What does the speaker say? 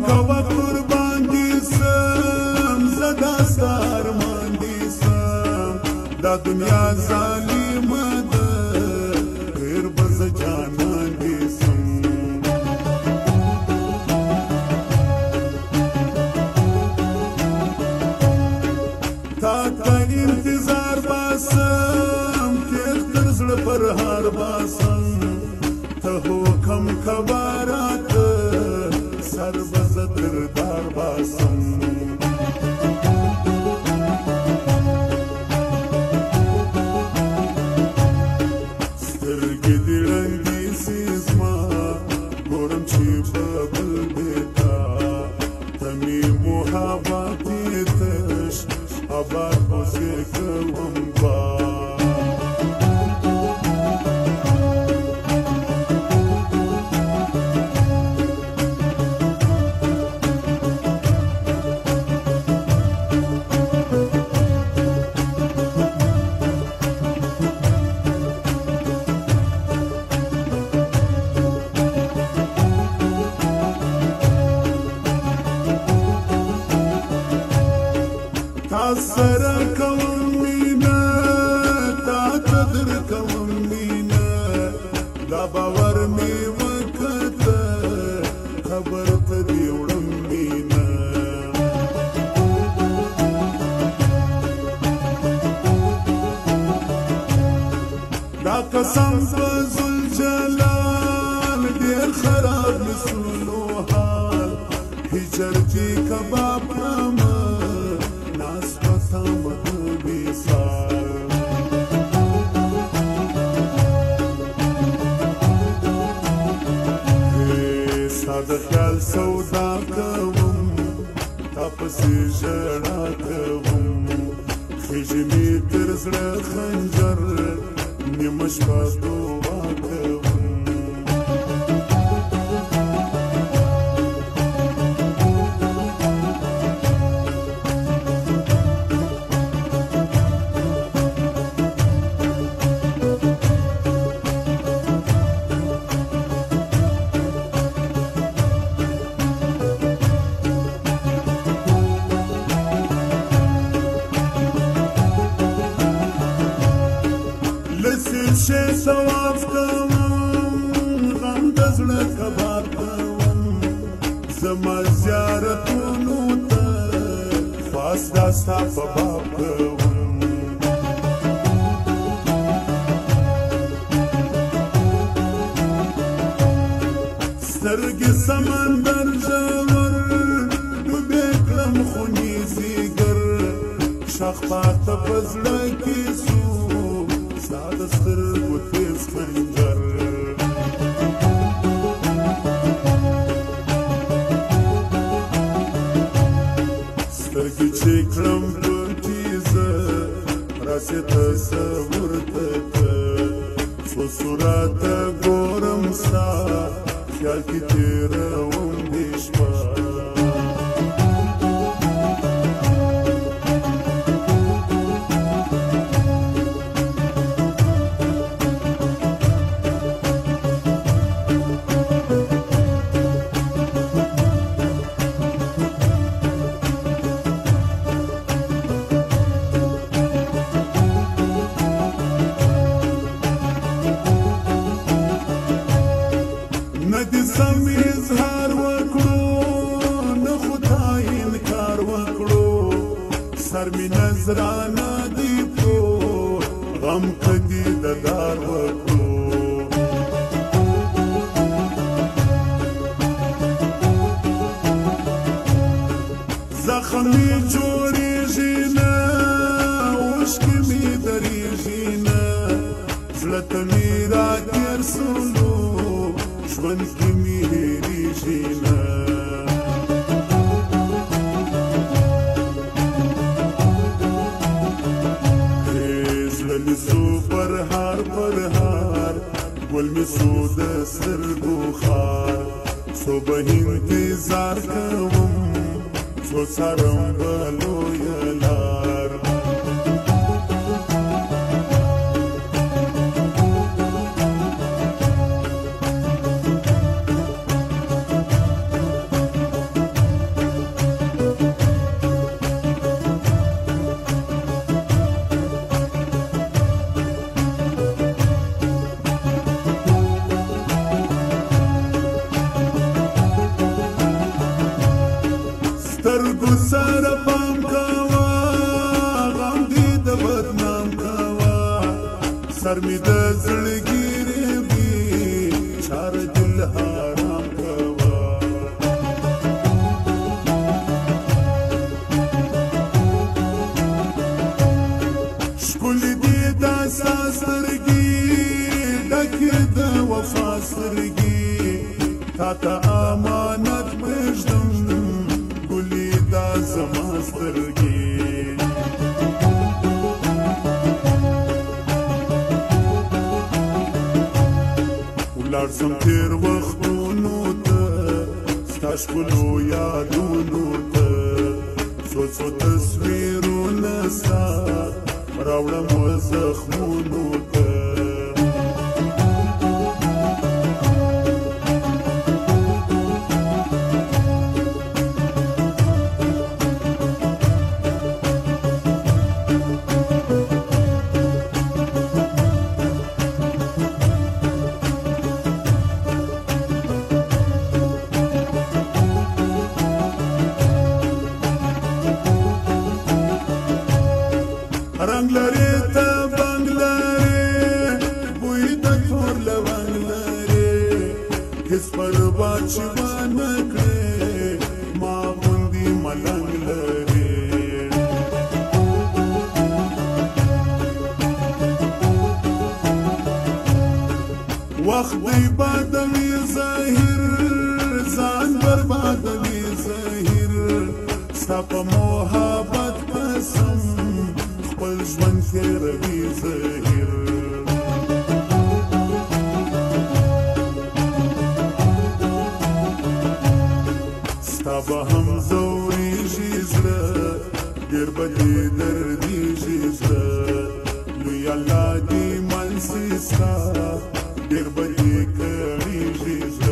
کوه قربان دي سم زدا ستا ارمان دي سم دا دنیا ظالمه ده ډېر به زه جانان دي سم تا ته انتظار باسم تېر تر زړه پر هار باسم ته حکم کوه راته سر به زه تر دار باسم سترګې دې ړندې سي زما ګورم چې په بل بېتا ته مې محبت یې تش آباد اوسې کوم با تا سره کوم مینه تا ته در کوم مینه دا باور مې وکړه خبر ته دې وړم مینه دا قسم په ذوالجلال ډېر خراب نسلو حال هجر چې کباب کړمه د خیال سودا کوم تا پسې ژړا کوم خېژي مې تر زړه خنجر نیمه شپه دعا کوم شي ثواب کوم غم د زړه کباب کوم زما زیارتونو ته خاص دا ستا په باب کوم سترګې سمندر ژور ډوبې کړم خونې زیګر شخ پاته په زړه کې سو ستا د سترګو تیز خنجر سترګې چې کړم پټې زه راسې تصور ته څو صورته ګورم ستا خیال کې تېروم دې شپه ندی سم اظهار وکړو نه خدای انکار وکړو سر می نظرانه دی پروت غم کدی ددار وکړو زخم می جوړیږي نه اوښکې می درېږي نه زړه ته مې راتېر سولو ژوند کې مې هېرېږي نه زړه مې سو پر هار ګل مې سو د سترګو خار څو به انتظار کوم څو څارم به لویه لار سر می د زړګي وي چار دل حرام کوا شکل دی دا ساسرګي ډکه د وفا سرګي تا ته امانت پېژدم ګلي دا زما سترګي لاړسم تېر وختونو ته ستا ښکلو یادونو ته څو څو تصویرونه ستا راوړم زخمونو ته رنگ لري ته بنګ لري بوی د تور لونګ لري هیڅ پروا چې ونه کړې ما غوندې ملنګ لري وخت دی بادوي ظاهر ځان بربادوي ظاهر ستا په محبت قسم خپل ژوند تېروي ظاهر ستا به هم ځورېږي زړه ډېر به دې دردېږي زړه لوی الله دې منسي ستا ډېر به دې کړېږي زړه